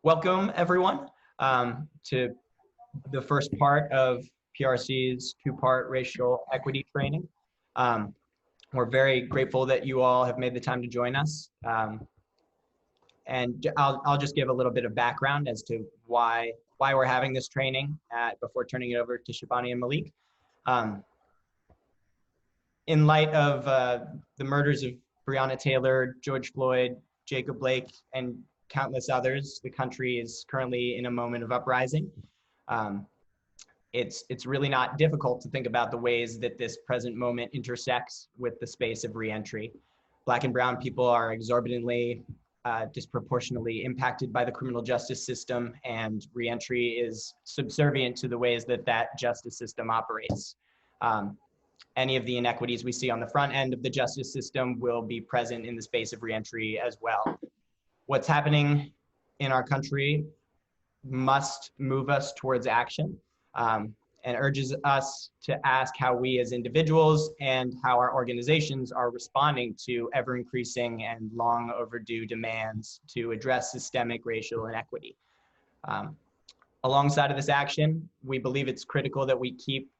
Welcome, everyone, to the first part of PRC's two-part racial equity training. We're very grateful that you all have made the time to join us. And I'll just give a little bit of background as to why we're having this training before turning it over to Shabani and Malik. In light of the murders of Breonna Taylor, George Floyd, Jacob Blake, and countless others, the country is currently in a moment of uprising. It's really not difficult to think about the ways that this present moment intersects with the space of reentry. Black and brown people are exorbitantly, disproportionately impacted by the criminal justice system, and reentry is subservient to the ways that that justice system operates. Any of the inequities we see on the front end of the justice system will be present in the space of reentry as well. What's happening in our country must move us towards action and urges us to ask how we as individuals and how our organizations are responding to ever increasing and long overdue demands to address systemic racial inequity. Alongside of this action, we believe it's critical that we keep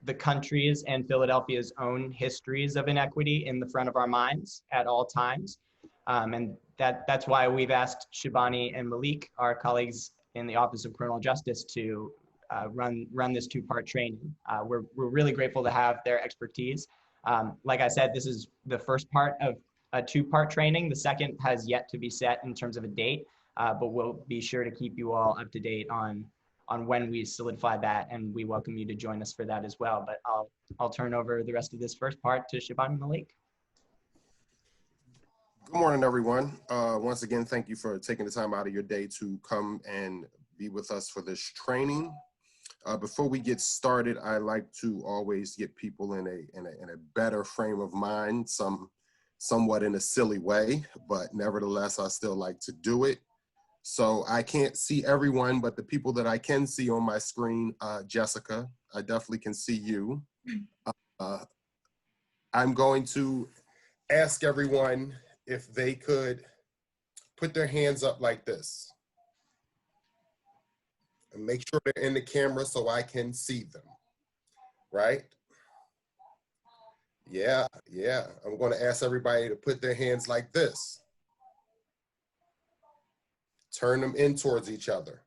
the country's and Philadelphia's own histories of inequity in the front of our minds at all times. And that's why we've asked Shabani and Malik, our colleagues in the Office of Criminal Justice, to run this two-part training. We're really grateful to have their expertise. Like I said, this is the first part of a two-part training. The second has yet to be set in terms of a date, but we'll be sure to keep you all up to date on when we solidify that, and we welcome you to join us for that as well. But I'll turn over the rest of this first part to Shabani and Malik. Good morning, everyone. Once again, thank you for taking the time out of your day to come and be with us for this training. Before we get started, I like to always get people in a better frame of mind, somewhat in a silly way, but nevertheless, I still like to do it. So I can't see everyone, but the people that I can see on my screen, Jessica, I definitely can see you. I'm going to ask everyone if they could put their hands up like this and make sure they're in the camera so I can see them, right? Yeah. I'm going to ask everybody to put their hands like this. Turn them in towards each other.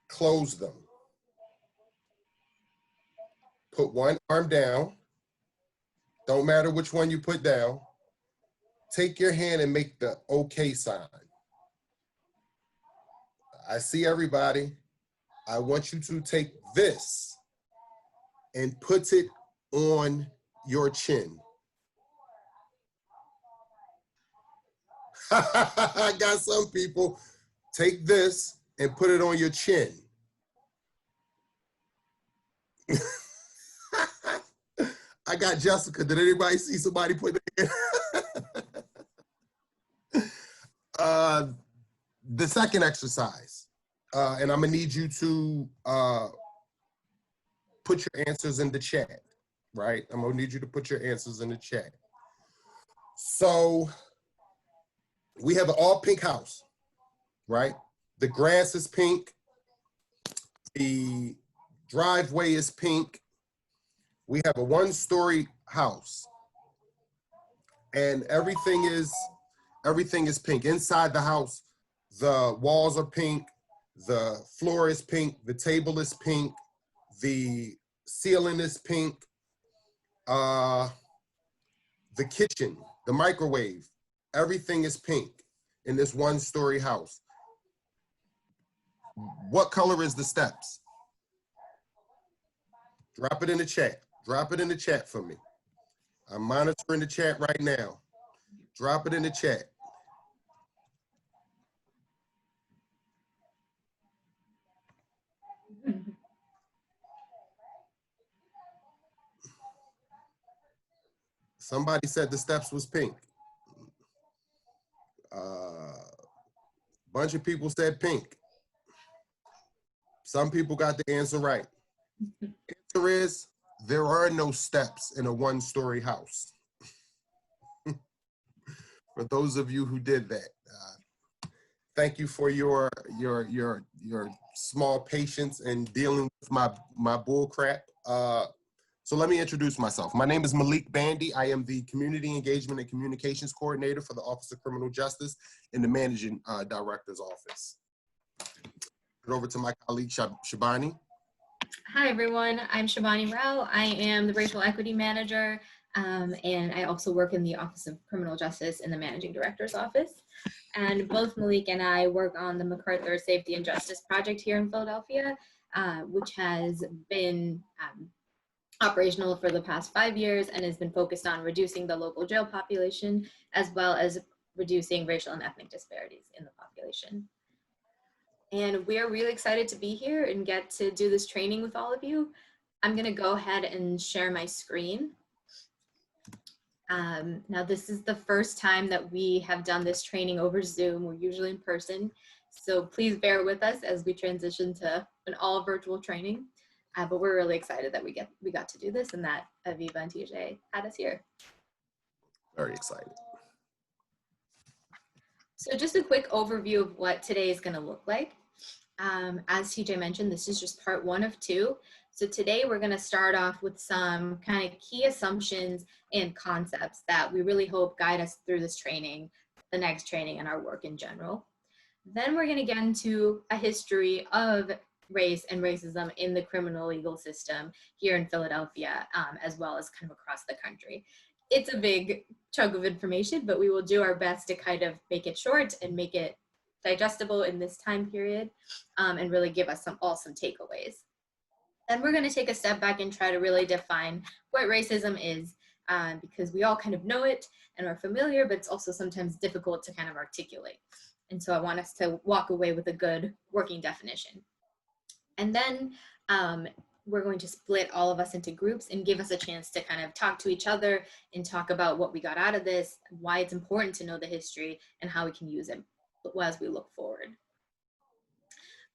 Close them. Put one arm down. Don't matter which one you put down. Take your hand and make the okay sign. I see everybody. I want you to take this and put it on your chin. I got some people. Take this and put it on your chin. I got Jessica. Did anybody see somebody put it in? The second exercise, and I'm gonna need you to put your answers in the chat, right? I'm gonna need you to put your answers in the chat. So we have an all pink house, right? The grass is pink. The driveway is pink. We have a one-story house, and everything is pink. Inside the house, the walls are pink, the floor is pink, the table is pink, the ceiling is pink, the kitchen, the microwave, everything is pink in this one-story house. What color is the steps? Drop it in the chat. Drop it in the chat for me. I'm monitoring the chat right now. Drop it in the chat. Somebody said the steps was pink. Bunch of people said pink. Some people got the answer right. The answer is there are no steps in a one-story house. For those of you who did that. Thank you for your small patience in dealing with my bull crap. So let me introduce myself. My name is Malik Bandy. I am the Community Engagement and Communications Coordinator for the Office of Criminal Justice in the Managing Director's Office. Over to my colleague, Shabani. Hi, everyone. I'm Shabani Rao. I am the Racial Equity Manager, and I also work in the Office of Criminal Justice in the Managing Director's Office. And both Malik and I work on the MacArthur Safety and Justice Project here in Philadelphia, which has been operational for the past 5 years and has been focused on reducing the local jail population, as well as reducing racial and ethnic disparities in the population. And we are really excited to be here and get to do this training with all of you. I'm gonna go ahead and share my screen. Now this is the first time that we have done this training over Zoom. We're usually in person. So please bear with us as we transition to an all virtual training. But we're really excited that we got to do this and that Aviva and TJ had us here. Very excited. So just a quick overview of what today is gonna look like. As TJ mentioned, this is just part 1 of 2. So today we're gonna start off with some kind of key assumptions and concepts that we really hope guide us through this training, the next training, and our work in general. Then we're gonna get into a history of race and racism in the criminal legal system here in Philadelphia, as well as kind of across the country. It's a big chunk of information, but we will do our best to kind of make it short and make it digestible in this time period, and really give us some takeaways. Then we're going to take a step back and try to really define what racism is, because we all kind of know it and are familiar, but it's also sometimes difficult to kind of articulate. And so I want us to walk away with a good working definition. And then we're going to split all of us into groups and give us a chance to kind of talk to each other and talk about what we got out of this, why it's important to know the history, and how we can use it as we look forward.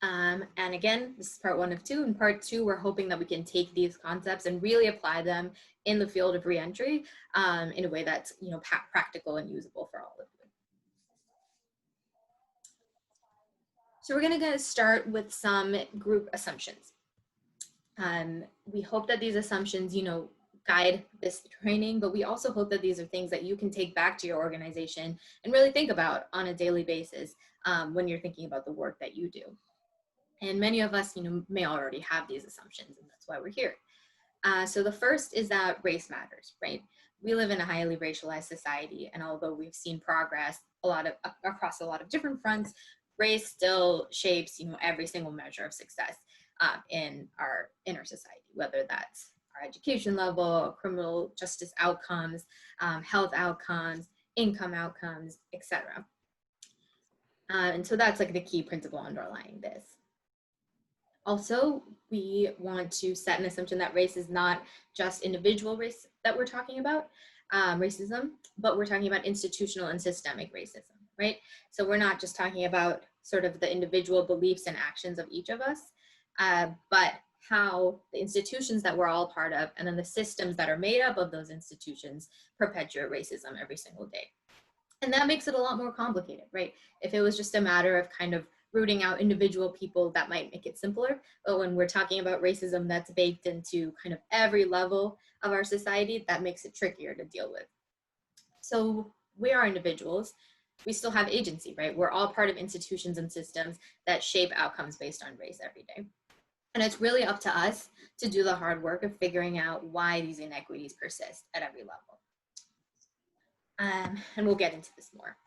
And again, this is part 1 of 2. In part 2, we're hoping that we can take these concepts and really apply them in the field of reentry in a way that's practical and usable for all of you. So we're going to start with some group assumptions. We hope that these assumptions, guide this training, but we also hope that these are things that you can take back to your organization and really think about on a daily basis when you're thinking about the work that you do. And many of us, may already have these assumptions, and that's why we're here. So the first is that race matters, right? We live in a highly racialized society, and although we've seen progress across a lot of different fronts, race still shapes, every single measure of success in our society, whether that's our education level, criminal justice outcomes, health outcomes, income outcomes, etc. And so that's like the key principle underlying this. Also, we want to set an assumption that race is not just individual race that we're talking about, racism, but we're talking about institutional and systemic racism, right? So we're not just talking about sort of the individual beliefs and actions of each of us, but how the institutions that we're all part of and then the systems that are made up of those institutions perpetuate racism every single day. And that makes it a lot more complicated, right? If it was just a matter of kind of rooting out individual people, that might make it simpler. But when we're talking about racism that's baked into kind of every level of our society, that makes it trickier to deal with. So we are individuals. We still have agency, right? We're all part of institutions and systems that shape outcomes based on race every day. And it's really up to us to do the hard work of figuring out why these inequities persist at every level. And we'll get into this more.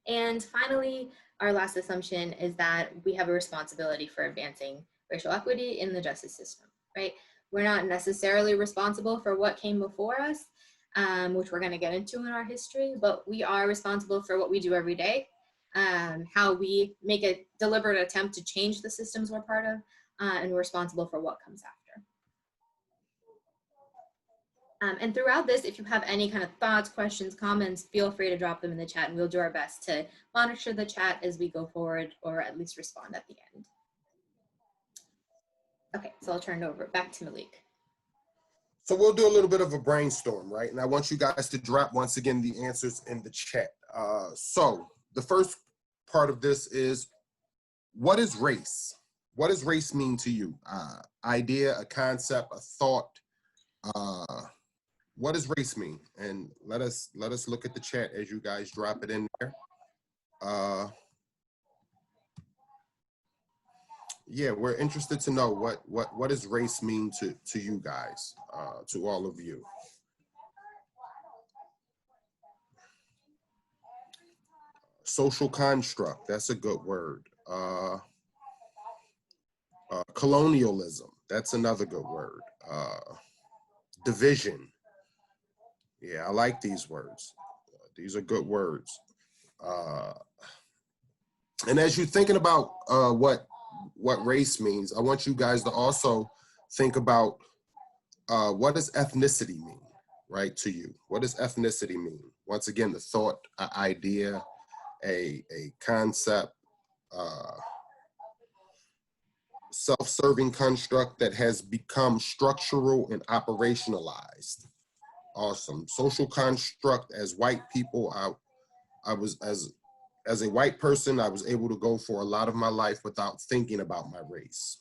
And finally, our last assumption is that we have a responsibility for advancing racial equity in the justice system, right? We're not necessarily responsible for what came before us, which we're going to get into in our history, but we are responsible for what we do every day, how we make a deliberate attempt to change the systems we're part of, and we're responsible for what comes after. And throughout this, if you have any kind of thoughts, questions, comments, feel free to drop them in the chat, and we'll do our best to monitor the chat as we go forward, or at least respond at the end. Okay, so I'll turn it over back to Malik. So we'll do a little bit of a brainstorm, right? And I want you guys to drop, once again, the answers in the chat. So the first part of this is, what is race? What does race mean to you? Idea, a concept, a thought. What does race mean? And let us look at the chat as you guys drop it in there. Yeah, we're interested to know what does race mean to you guys, to all of you. Social construct, that's a good word. Colonialism, that's another good word. Division, yeah, I like these words. These are good words. And as you're thinking about what race means, I want you guys to also think about what does ethnicity mean, right, to you? What does ethnicity mean? Once again, the thought, an idea, a concept, self-serving construct that has become structural and operationalized. Awesome. Social construct, as white people, I was, as a white person, I was able to go for a lot of my life without thinking about my race.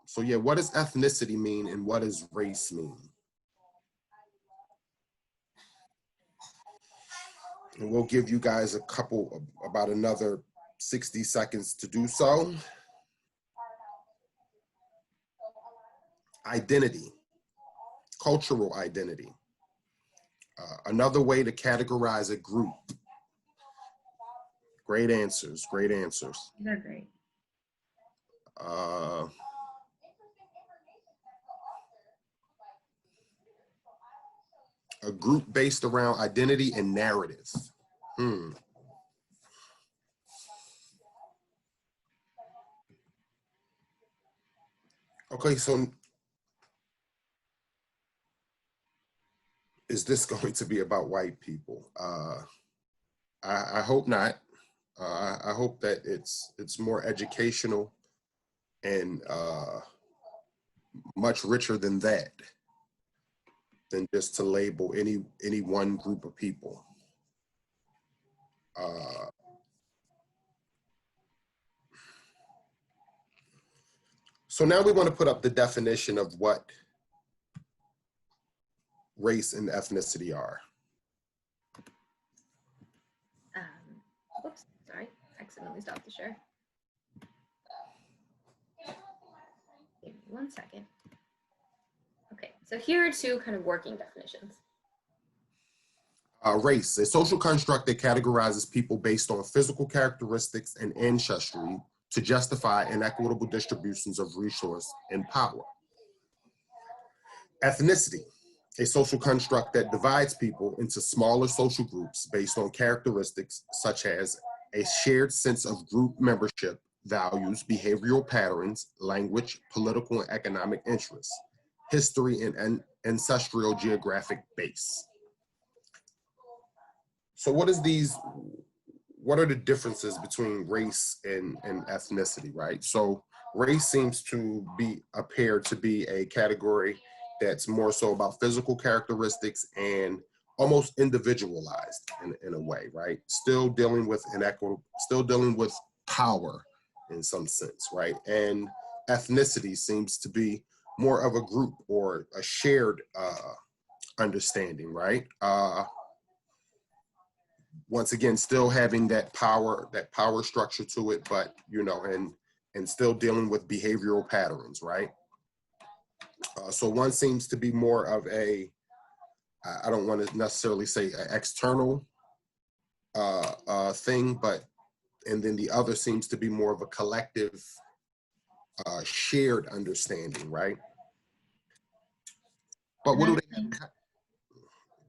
So yeah, what does ethnicity mean and what does race mean? And we'll give you guys about another 60 seconds to do so. Identity, cultural identity. Another way to categorize a group. Great answers, great answers. They're great. A group based around identity and narrative. Okay, so is this going to be about white people? I hope not. I hope that it's more educational and much richer than that, than just to label any one group of people. So now we want to put up the definition of what race and ethnicity are. Oops, sorry, accidentally stopped the share. Give me 1 second. Okay, so here are two kind of working definitions. Race, a social construct that categorizes people based on physical characteristics and ancestry to justify inequitable distributions of resource and power. Ethnicity, a social construct that divides people into smaller social groups based on characteristics such as a shared sense of group membership, values, behavioral patterns, language, political and economic interests, history, and ancestral geographic base. So what are the differences between race and ethnicity, right? So race seems to appear to be a category that's more so about physical characteristics and almost individualized in a way, right? Still dealing with inequity, still dealing with power in some sense, right? And ethnicity seems to be more of a group or a shared understanding, right? Once again, still having that power structure to it, but and still dealing with behavioral patterns, right? So one seems to be more of I don't want to necessarily say an external thing, and then the other seems to be more of a collective shared understanding, right? But what do they have?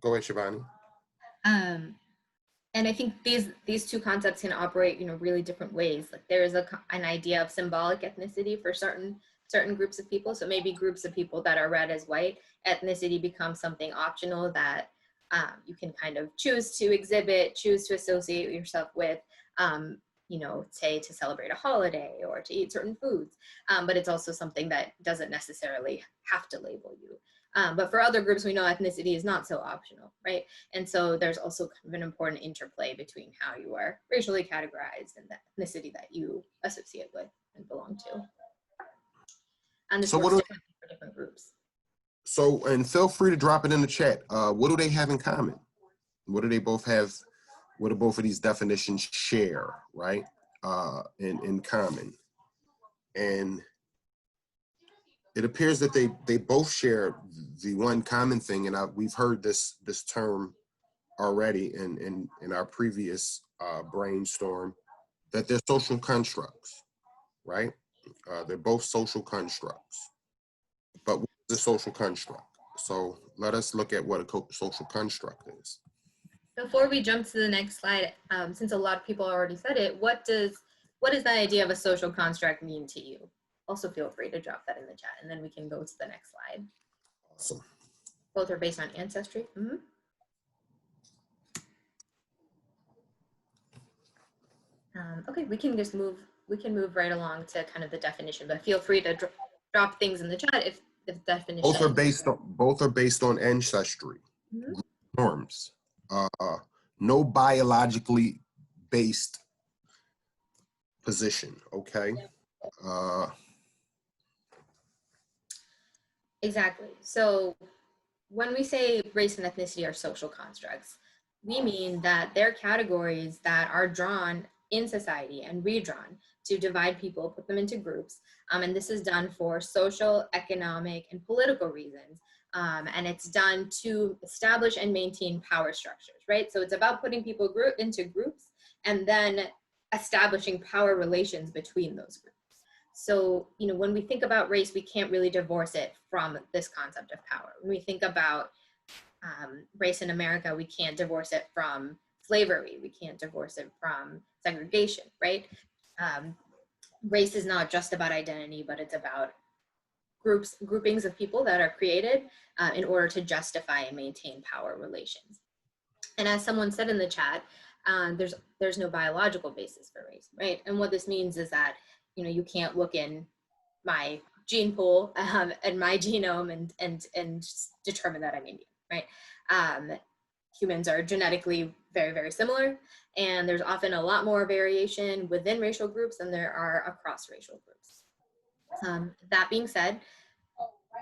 Go ahead, Shivani. And I think these two concepts can operate, really different ways. Like there is an idea of symbolic ethnicity for certain groups of people. So maybe groups of people that are read as white, ethnicity becomes something optional that you can kind of choose to exhibit, choose to associate yourself with, say to celebrate a holiday or to eat certain foods. But it's also something that doesn't necessarily have to label you. But for other groups, we know ethnicity is not so optional, right? And so there's also kind of an important interplay between how you are racially categorized and the ethnicity that you associate with and belong to. And this So works differently for different groups. So, and feel free to drop it in the chat. What do they have in common? What do they both have? What do both of these definitions share, right? In common. And it appears that they both share the one common thing, and we've heard this term already in our previous brainstorm, that they're social constructs, right? They're both social constructs. But what is a social construct? So let us look at what a social construct is. Before we jump to the next slide, since a lot of people already said it, what does the idea of a social construct mean to you? Also feel free to drop that in the chat, and then we can go to the next slide. Awesome. Both are based on ancestry. Mm-hmm. Okay, we can move right along to kind of the definition, but feel free to drop things in the chat if the definition. Both are based on ancestry, mm-hmm. norms, no biologically based position. Okay. Exactly. So when we say race and ethnicity are social constructs, we mean that they're categories that are drawn in society and redrawn to divide people, put them into groups. And this is done for social, economic, and political reasons. And it's done to establish and maintain power structures, right? So it's about putting people into groups and then establishing power relations between those groups. So, when we think about race, we can't really divorce it from this concept of power. When we think about race in America, we can't divorce it from slavery. We can't divorce it from segregation, right? Race is not just about identity, but it's about groupings of people that are created in order to justify and maintain power relations. And as someone said in the chat, there's no biological basis for race, right? And what this means is that you can't look in my gene pool and my genome and determine that I'm Indian, right? Humans are genetically very, very similar, and there's often a lot more variation within racial groups than there are across racial groups. That being said,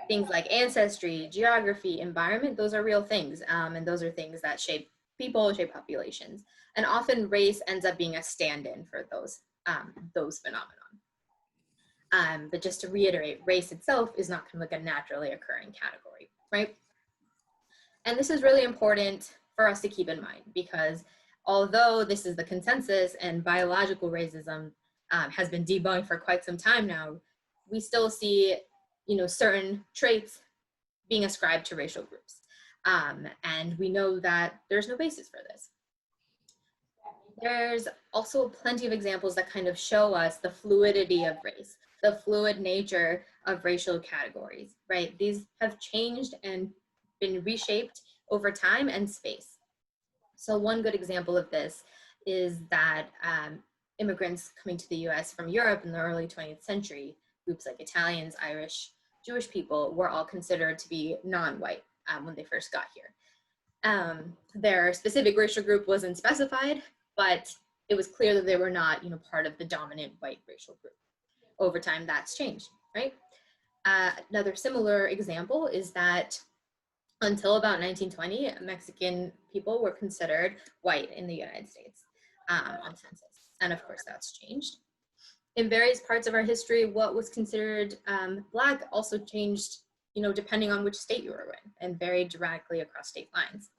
things like ancestry, geography, environment, those are real things, and those are things that shape people, shape populations, and often race ends up being a stand-in for those phenomena. But just to reiterate, race itself is not kind of like a naturally occurring category, right? And this is really important for us to keep in mind, because although this is the consensus and biological racism has been debunked for quite some time now, we still see, certain traits being ascribed to racial groups. And we know that there's no basis for this. There's also plenty of examples that kind of show us the fluidity of race, the fluid nature of racial categories, right? These have changed and been reshaped over time and space. So one good example of this is that immigrants coming to the US from Europe in the early 20th century, groups like Italians, Irish, Jewish people, were all considered to be non-white when they first got here. Their specific racial group wasn't specified, but it was clear that they were not, part of the dominant white racial group. Over time, that's changed, right? Another similar example is that until about 1920, Mexican people were considered white in the United States on census. And of course, that's changed. In various parts of our history, what was considered Black also changed, depending on which state you were in, and varied dramatically across state lines.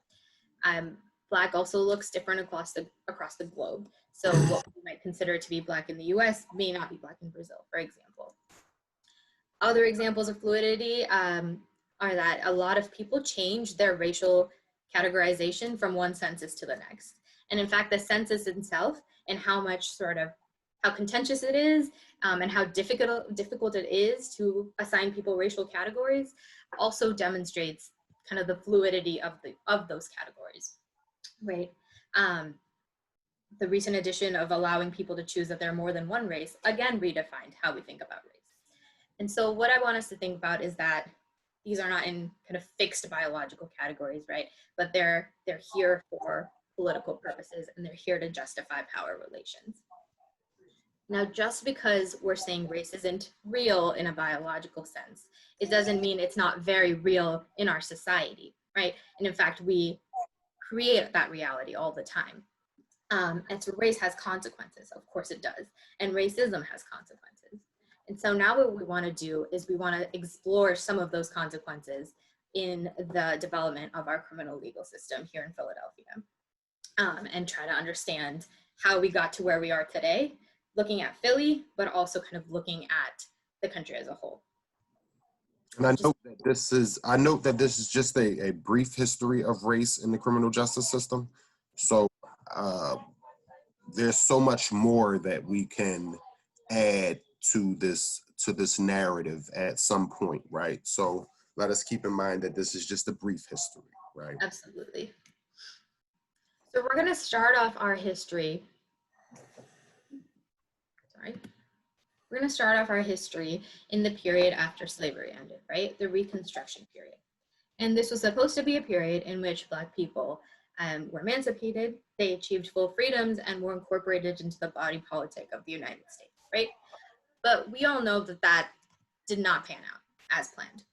Black also looks different across the globe. So what we might consider to be Black in the US may not be Black in Brazil, for example. Other examples of fluidity are that a lot of people change their racial categorization from one census to the next. And in fact, the census itself and how contentious it is and how difficult it is to assign people racial categories also demonstrates kind of the fluidity of those categories, right? The recent addition of allowing people to choose that they're more than one race, again, redefined how we think about race. And so what I want us to think about is that these are not in kind of fixed biological categories, right? But they're here for political purposes, and they're here to justify power relations. Now, just because we're saying race isn't real in a biological sense, it doesn't mean it's not very real in our society, right? And in fact, we create that reality all the time. And so race has consequences, of course it does, and racism has consequences. And so now what we want to do is we want to explore some of those consequences in the development of our criminal legal system here in Philadelphia, and try to understand how we got to where we are today, looking at Philly, but also kind of looking at the country as a whole. And I note that this is just a brief history of race in the criminal justice system. So there's so much more that we can add to this narrative at some point, right? So let us keep in mind that this is just a brief history, right? Absolutely. So we're going to start off our history. We're going to start off our history in the period after slavery ended, right? The Reconstruction period. And this was supposed to be a period in which Black people were emancipated, they achieved full freedoms, and were incorporated into the body politic of the United States, right? But we all know that that did not pan out as planned,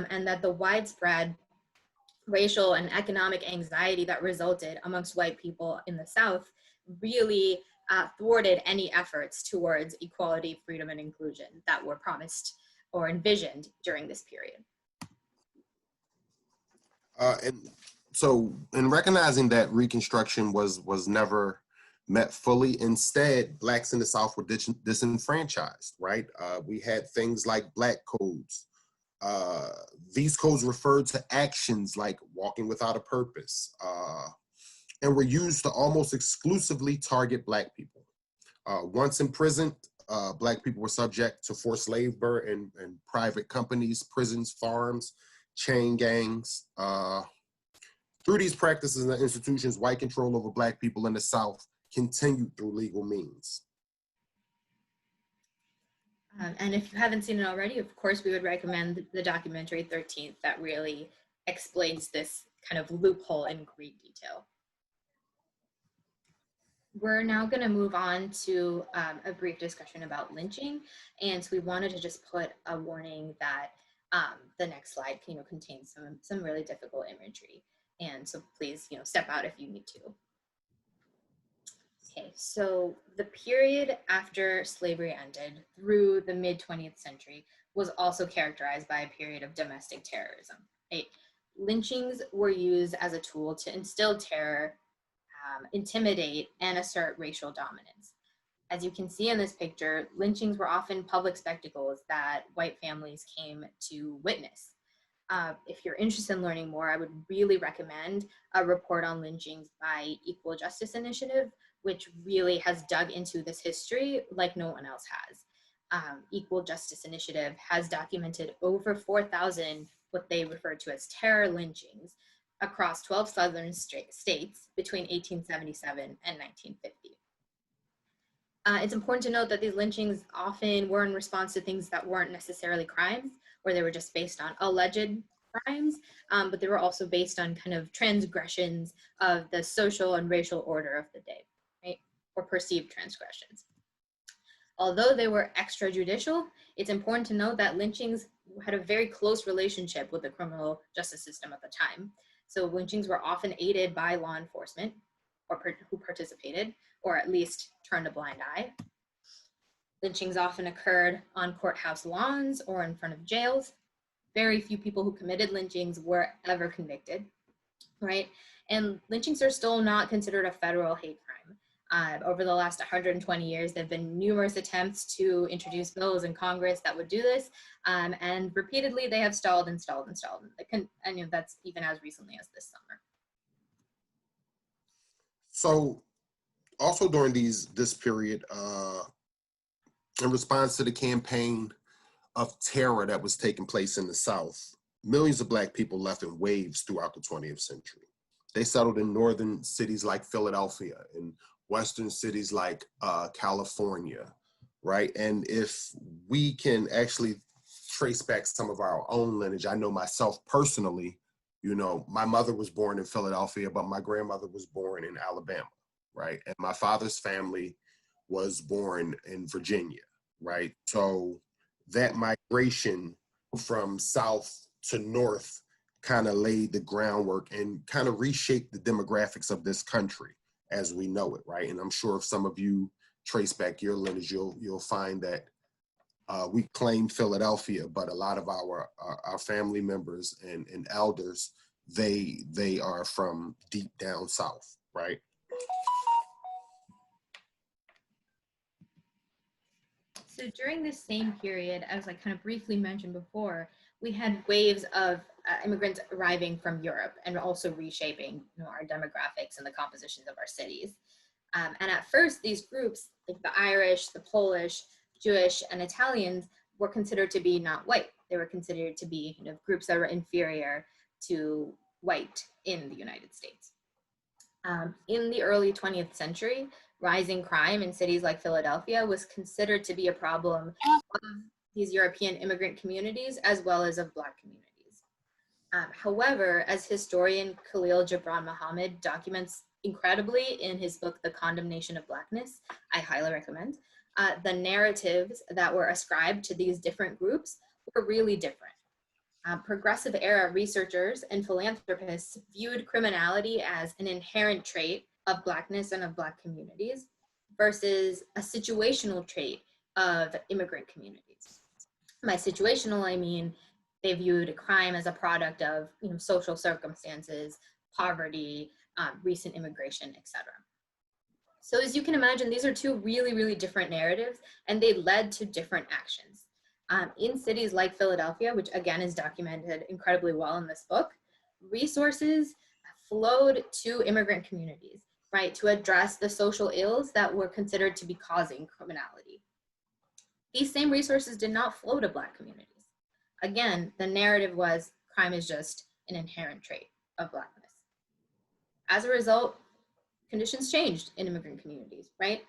and that the widespread racial and economic anxiety that resulted amongst white people in the South really thwarted any efforts towards equality, freedom, and inclusion that were promised or envisioned during this period. And so in recognizing that Reconstruction was never met fully, instead, Blacks in the South were disenfranchised, right? We had things like Black codes. These codes referred to actions like walking without a purpose, and were used to almost exclusively target Black people. Once imprisoned, Black people were subject to forced labor in private companies, prisons, farms, chain gangs. Through these practices and institutions, white control over Black people in the South continued through legal means. And if you haven't seen it already, of course, we would recommend the documentary 13th that really explains this kind of loophole in great detail. We're now going to move on to a brief discussion about lynching. And so we wanted to just put a warning that the next slide contains some really difficult imagery. And so please step out if you need to. Okay, so the period after slavery ended through the mid-20th century was also characterized by a period of domestic terrorism, right? Lynchings were used as a tool to instill terror, intimidate, and assert racial dominance. As you can see in this picture, lynchings were often public spectacles that white families came to witness. If you're interested in learning more, I would really recommend a report on lynchings by Equal Justice Initiative, which really has dug into this history like no one else has. Equal Justice Initiative has documented over 4,000 what they refer to as terror lynchings across 12 southern states between 1877 and 1950. It's important to note that these lynchings often were in response to things that weren't necessarily crimes, or they were just based on alleged crimes, but they were also based on kind of transgressions of the social and racial order of the day, right? Or perceived transgressions. Although they were extrajudicial, it's important to note that lynchings had a very close relationship with the criminal justice system at the time. So lynchings were often aided by law enforcement or who participated, or at least turned a blind eye. Lynchings often occurred on courthouse lawns or in front of jails. Very few people who committed lynchings were ever convicted, right? And lynchings are still not considered a federal hate crime. Over the last 120 years, there have been numerous attempts to introduce bills in Congress that would do this, and repeatedly they have stalled and stalled and stalled. And that's even as recently as this summer. So also during this period, in response to the campaign of terror that was taking place in the South, millions of Black people left in waves throughout the 20th century. They settled in northern cities like Philadelphia, in western cities like California, right? And if we can actually trace back some of our own lineage. I know myself personally, you know, my mother was born in Philadelphia, but my grandmother was born in Alabama, right? And my father's family was born in Virginia, right? So that migration from south to north kind of laid the groundwork and kind of reshaped the demographics of this country as we know it, right? And I'm sure if some of you trace back your lineage, you'll find that we claim Philadelphia, but a lot of our family members and elders, they are from deep down south, right? So during this same period, as I kind of briefly mentioned before, we had waves of immigrants arriving from Europe and also reshaping, you know, our demographics and the compositions of our cities. And at first, these groups, like the Irish, the Polish, Jewish, and Italians, were considered to be not white. They were considered to be, you know, groups that were inferior to white in the United States. In the early 20th century, rising crime in cities like Philadelphia was considered to be a problem of these European immigrant communities as well as of Black communities. However, as historian Khalil Gibran Muhammad documents incredibly in his book, The Condemnation of Blackness, I highly recommend, the narratives that were ascribed to these different groups were really different. Progressive era researchers and philanthropists viewed criminality as an inherent trait of Blackness and of Black communities versus a situational trait of immigrant communities. By situational, I mean they viewed crime as a product of, you know, social circumstances, poverty, recent immigration, etc. So as you can imagine, these are two really, really different narratives, and they led to different actions. In cities like Philadelphia, which again is documented incredibly well in this book, resources flowed to immigrant communities, right, to address the social ills that were considered to be causing criminality. These same resources did not flow to Black communities. Again, the narrative was crime is just an inherent trait of Blackness. As a result, conditions changed in immigrant communities, right?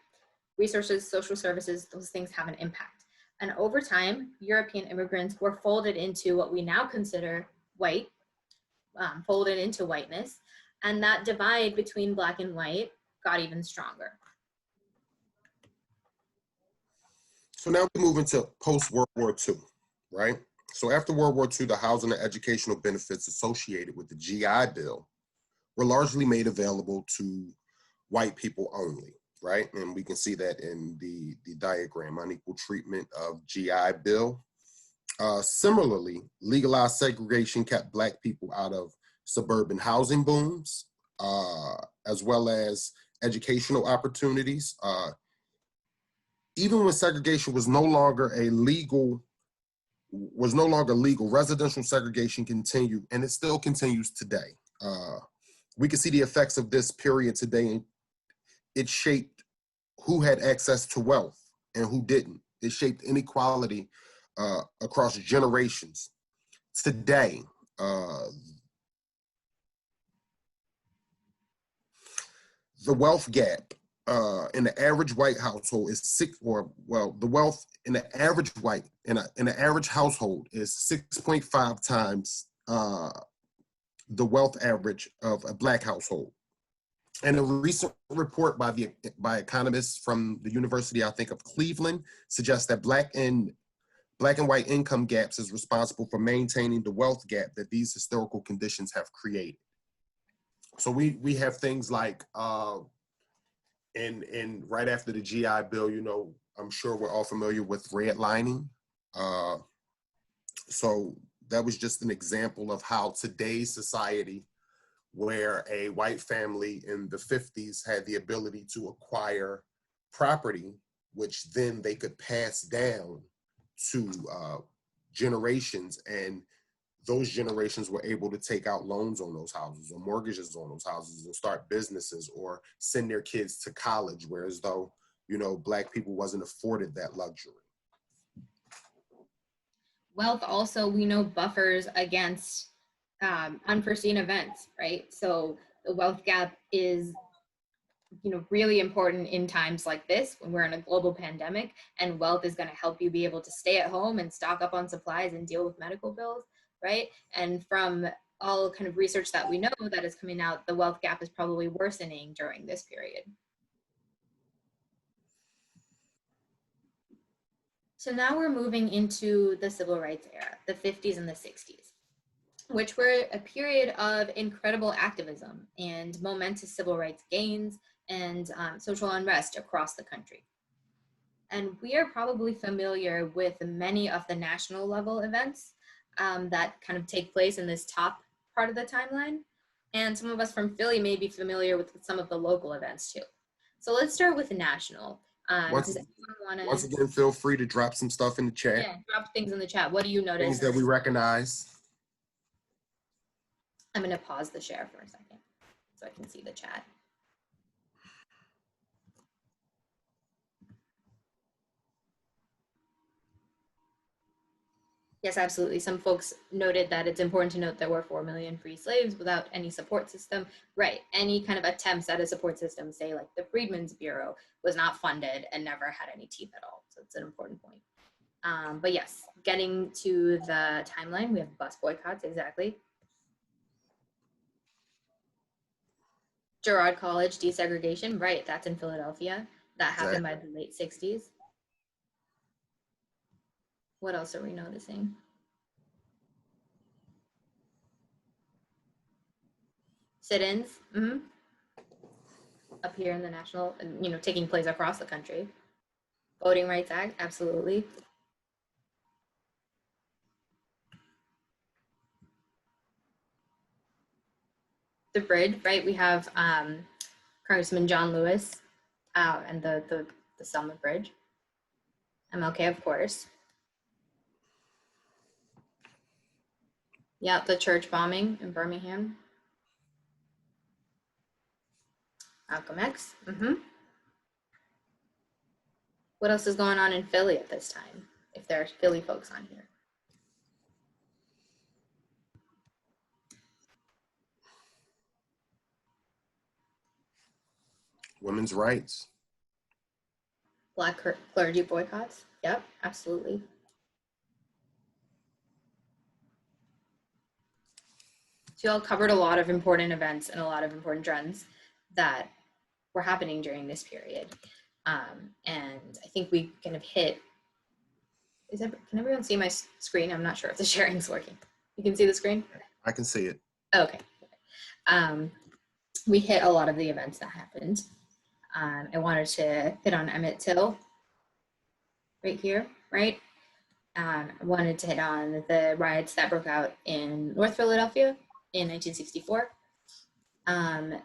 Resources, social services, those things have an impact. And over time, European immigrants were folded into what we now consider white, folded into whiteness, and that divide between Black and white got even stronger. So now we move into post-World War II, right? So after World War II, the housing and educational benefits associated with the GI Bill were largely made available to white people only, right? And we can see that in the diagram, unequal treatment of GI Bill. Similarly, legalized segregation kept Black people out of suburban housing booms, as well as educational opportunities. Even when segregation was no longer legal, residential segregation continued, and it still continues today. We can see the effects of this period today. It shaped who had access to wealth and who didn't. It shaped inequality across generations. Today, the wealth gap in the average white household is the wealth in the average in an average household is 6.5 times the wealth average of a Black household. And a recent report by economists from the University, I think, of Cleveland suggests that Black and white income gaps is responsible for maintaining the wealth gap that these historical conditions have created. So we have things like, and right after the GI Bill, you know, I'm sure we're all familiar with redlining. So that was just an example of how today's society, where a white family in the 50s had the ability to acquire property, which then they could pass down to generations, and those generations were able to take out loans on those houses or mortgages on those houses and start businesses or send their kids to college, whereas though, you know, Black people wasn't afforded that luxury. Wealth also, we know, buffers against unforeseen events, right? So the wealth gap is really important in times like this when we're in a global pandemic, and wealth is going to help you be able to stay at home and stock up on supplies and deal with medical bills, right? And from all kind of research that we know that is coming out, the wealth gap is probably worsening during this period. So now we're moving into the civil rights era, the 50s and the 60s, which were a period of incredible activism and momentous civil rights gains and social unrest across the country. And we are probably familiar with many of the national level events that kind of take place in this top part of the timeline. And some of us from Philly may be familiar with some of the local events too. So let's start with the national. Once again, feel free to drop some stuff in the chat. Yeah, drop things in the chat. What do you notice? Things that we recognize. I'm going to pause the share for a second so I can see the chat. Yes, absolutely. Some folks noted that it's important to note there were 4 million free slaves without any support system. Right. Any kind of attempts at a support system, say like the Freedmen's Bureau, was not funded and never had any teeth at all. So it's an important point. But yes, getting to the timeline, we have bus boycotts, exactly. Girard College desegregation, right, that's in Philadelphia. That happened by the late 60s. What else are we noticing? Sit-ins, up here in the national, taking place across the country. Voting Rights Act, absolutely. The bridge, right? We have Congressman John Lewis and the Selma Bridge. MLK, of course. Yeah, the church bombing in Birmingham. Malcolm X. What else is going on in Philly at this time, if there are Philly folks on here? Women's rights. Black clergy boycotts. Yep, absolutely. So you all covered a lot of important events and a lot of important trends that were happening during this period. And I think we kind of hit, can everyone see my screen? I'm not sure if the sharing's working. You can see the screen? I can see it. Okay. We hit a lot of the events that happened. I wanted to hit on Emmett Till right here, right? I wanted to hit on the riots that broke out in North Philadelphia in 1964.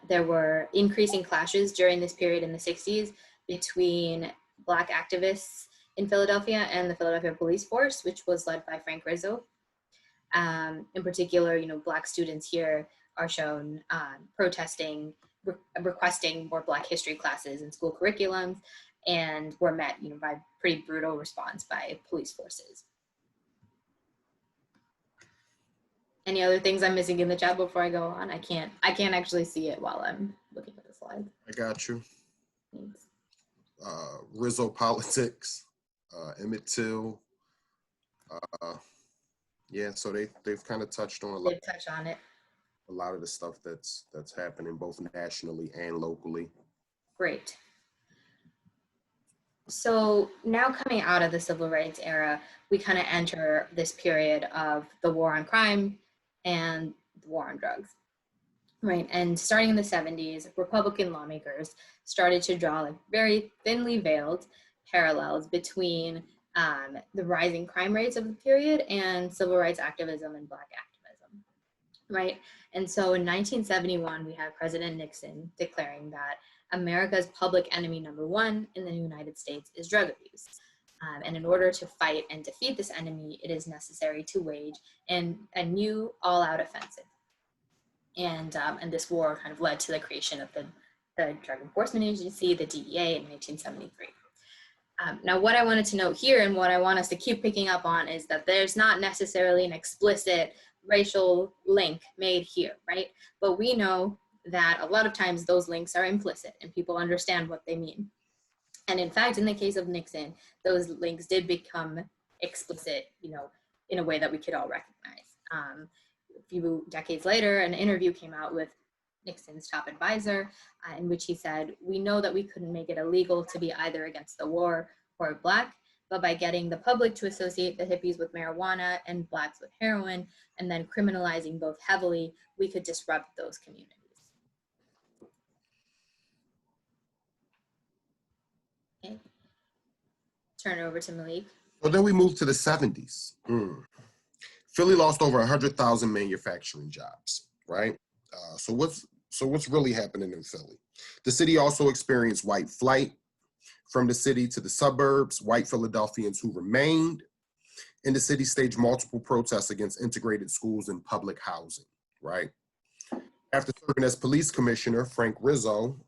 There were increasing clashes during this period in the 60s between Black activists in Philadelphia and the Philadelphia police force, which was led by Frank Rizzo. In particular, Black students here are shown protesting, requesting more Black history classes in school curriculums, and were met, by pretty brutal response by police forces. Any other things I'm missing in the chat before I go on? I can't actually see it while I'm looking at the slides. I got you. Thanks. Rizzo politics, Emmett Till. Yeah, so they've kind of touched on a lot of the stuff that's happening both nationally and locally. Great. So now coming out of the civil rights era, we kind of enter this period of the war on crime and the war on drugs, right? And starting in the 70s, Republican lawmakers started to draw very thinly veiled parallels between the rising crime rates of the period and civil rights activism and Black activism, right? And so in 1971, we have President Nixon declaring that America's public enemy number one in the United States is drug abuse. And in order to fight and defeat this enemy, it is necessary to wage a new all-out offensive. And this war kind of led to the creation of the Drug Enforcement Agency, the DEA, in 1973. Now, what I wanted to note here and what I want us to keep picking up on is that there's not necessarily an explicit racial link made here, right? But we know that a lot of times those links are implicit and people understand what they mean. And in fact, in the case of Nixon, those links did become explicit, in a way that we could all recognize. A few decades later, an interview came out with Nixon's top advisor, in which he said, "We know that we couldn't make it illegal to be either against the war or Black, but by getting the public to associate the hippies with marijuana and Blacks with heroin, and then criminalizing both heavily, we could disrupt those communities." Okay. Turn it over to Malik. So then we move to the 70s. Philly lost over 100,000 manufacturing jobs, right? So what's really happening in Philly? The city also experienced white flight from the city to the suburbs. White Philadelphians who remained in the city staged multiple protests against integrated schools and public housing, right? After serving as police commissioner, Frank Rizzo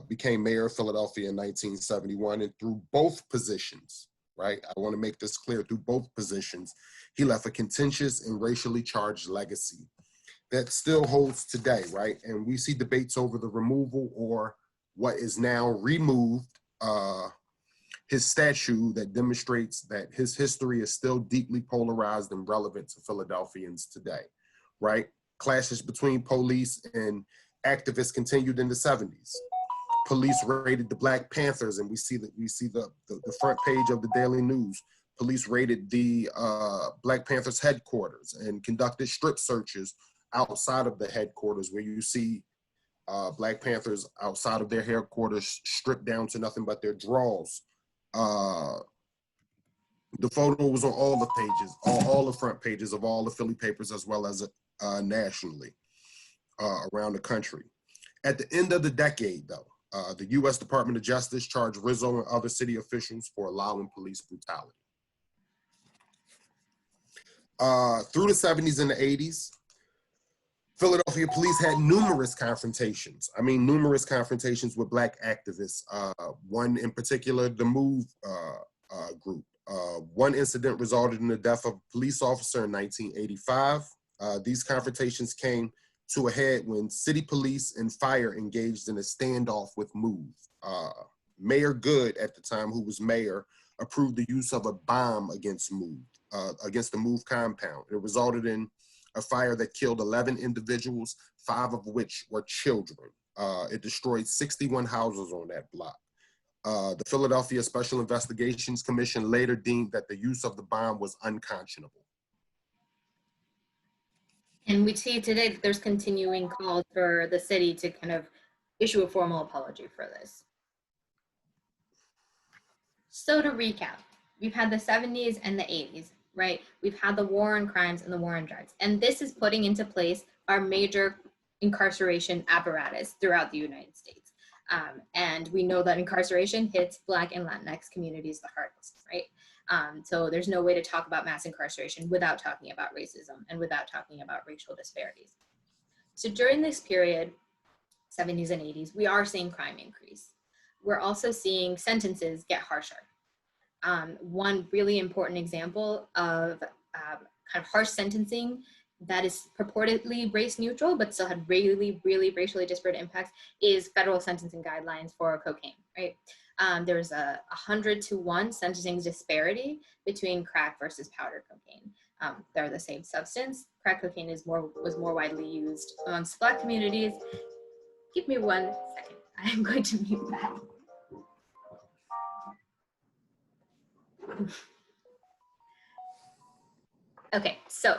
became mayor of Philadelphia in 1971, and through both positions, right? I want to make this clear, through both positions, he left a contentious and racially charged legacy that still holds today, right? And we see debates over the removal or what is now removed, his statue that demonstrates that his history is still deeply polarized and relevant to Philadelphians today, right? Clashes between police and activists continued in the 70s. Police raided the Black Panthers, and we see the front page of the Daily News. Police raided the Black Panthers headquarters and conducted strip searches outside of the headquarters, where you see Black Panthers outside of their headquarters stripped down to nothing but their drawers. The photo was on all the pages, all the front pages of all the Philly papers, as well as nationally around the country. At the end of the decade, though, the U.S. Department of Justice charged Rizzo and other city officials for allowing police brutality. Through the 70s and the 80s, Philadelphia police had numerous confrontations. Numerous confrontations with Black activists. One in particular, the MOVE group. One incident resulted in the death of a police officer in 1985. These confrontations came to a head when city police and fire engaged in a standoff with MOVE. Mayor Good, at the time, who was mayor, approved the use of a bomb against MOVE, against the MOVE compound. It resulted in a fire that killed 11 individuals, 5 of which were children. It destroyed 61 houses on that block. The Philadelphia Special Investigations Commission later deemed that the use of the bomb was unconscionable. And we see today that there's continuing calls for the city to kind of issue a formal apology for this. So to recap, we've had the 70s and the 80s, right? We've had the war on crimes and the war on drugs. And this is putting into place our major incarceration apparatus throughout the United States. And we know that incarceration hits Black and Latinx communities the hardest, right? So there's no way to talk about mass incarceration without talking about racism and without talking about racial disparities. So during this period, 70s and 80s, we are seeing crime increase. We're also seeing sentences get harsher. One really important example of kind of harsh sentencing that is purportedly race neutral, but still had really, really racially disparate impacts is federal sentencing guidelines for cocaine, right? There's a 100-to-1 sentencing disparity between crack versus powder cocaine. They're the same substance. Crack cocaine was more widely used amongst Black communities. Give me 1 second. I'm going to mute that. Okay, so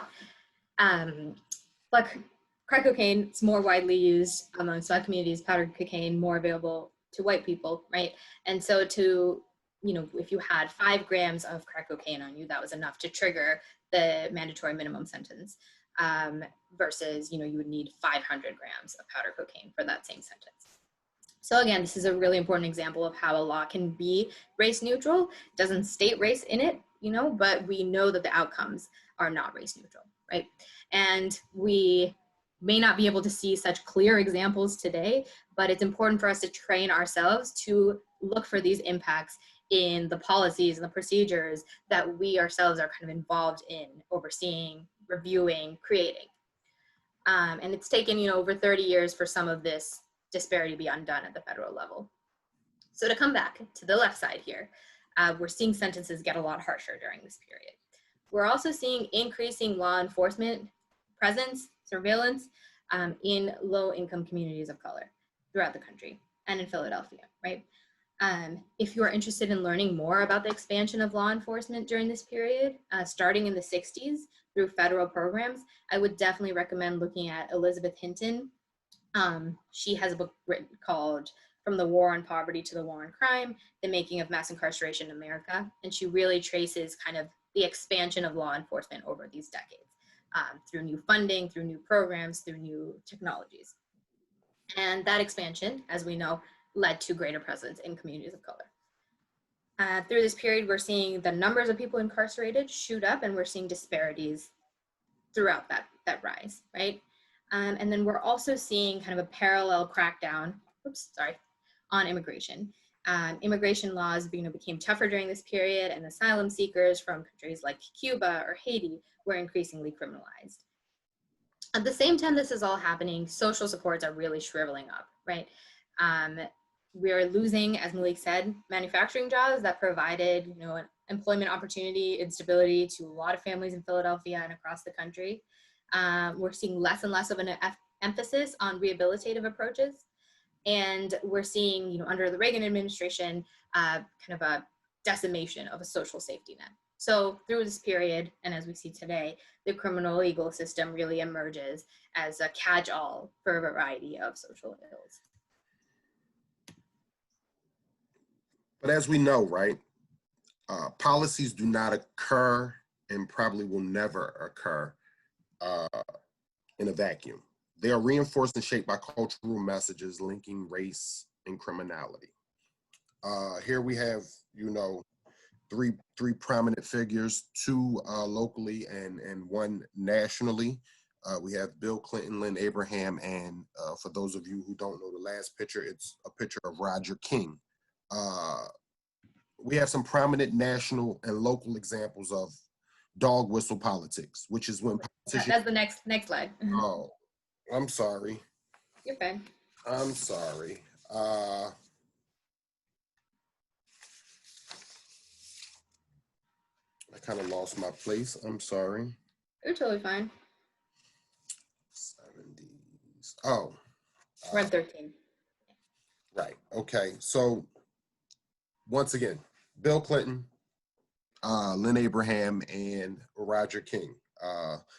crack cocaine is more widely used amongst Black communities, powder cocaine more available to white people, right? And so if you had 5 grams of crack cocaine on you, that was enough to trigger the mandatory minimum sentence versus, you would need 500 grams of powder cocaine for that same sentence. So again, this is a really important example of how a law can be race neutral. It doesn't state race in it, but we know that the outcomes are not race neutral, right? And we may not be able to see such clear examples today, but it's important for us to train ourselves to look for these impacts in the policies and the procedures that we ourselves are kind of involved in overseeing, reviewing, creating. And it's taken, over 30 years for some of this disparity to be undone at the federal level. So to come back to the left side here, we're seeing sentences get a lot harsher during this period. We're also seeing increasing law enforcement presence, surveillance in low-income communities of color throughout the country and in Philadelphia, right? If you are interested in learning more about the expansion of law enforcement during this period, starting in the 60s through federal programs, I would definitely recommend looking at Elizabeth Hinton. She has a book written called From the War on Poverty to the War on Crime, The Making of Mass Incarceration in America. And she really traces kind of the expansion of law enforcement over these decades through new funding, through new programs, through new technologies. And that expansion, as we know, led to greater presence in communities of color. Through this period, we're seeing the numbers of people incarcerated shoot up, and we're seeing disparities throughout that rise, right? And then we're also seeing kind of a parallel crackdown, on immigration. Immigration laws became tougher during this period, and asylum seekers from countries like Cuba or Haiti were increasingly criminalized. At the same time this is all happening, social supports are really shriveling up, right? We're losing, as Malik said, manufacturing jobs that provided, an employment opportunity and stability to a lot of families in Philadelphia and across the country. We're seeing less and less of an emphasis on rehabilitative approaches. And we're seeing, under the Reagan administration, kind of a decimation of a social safety net. So through this period, and as we see today, the criminal legal system really emerges as a catch-all for a variety of social ills. But as we know, right, policies do not occur and probably will never occur in a vacuum. They are reinforced and shaped by cultural messages linking race and criminality. Here we have, three prominent figures, two locally and one nationally. We have Bill Clinton, Lynn Abraham, and for those of you who don't know the last picture, it's a picture of Roger King. We have some prominent national and local examples of dog whistle politics, which is when politicians— That's the next slide. Oh, I'm sorry. You're fine. I'm sorry. I kind of lost my place. I'm sorry. You're totally fine. 70s. Oh. We're at 13. Right. Okay. So once again, Bill Clinton, Lynn Abraham, and Roger King.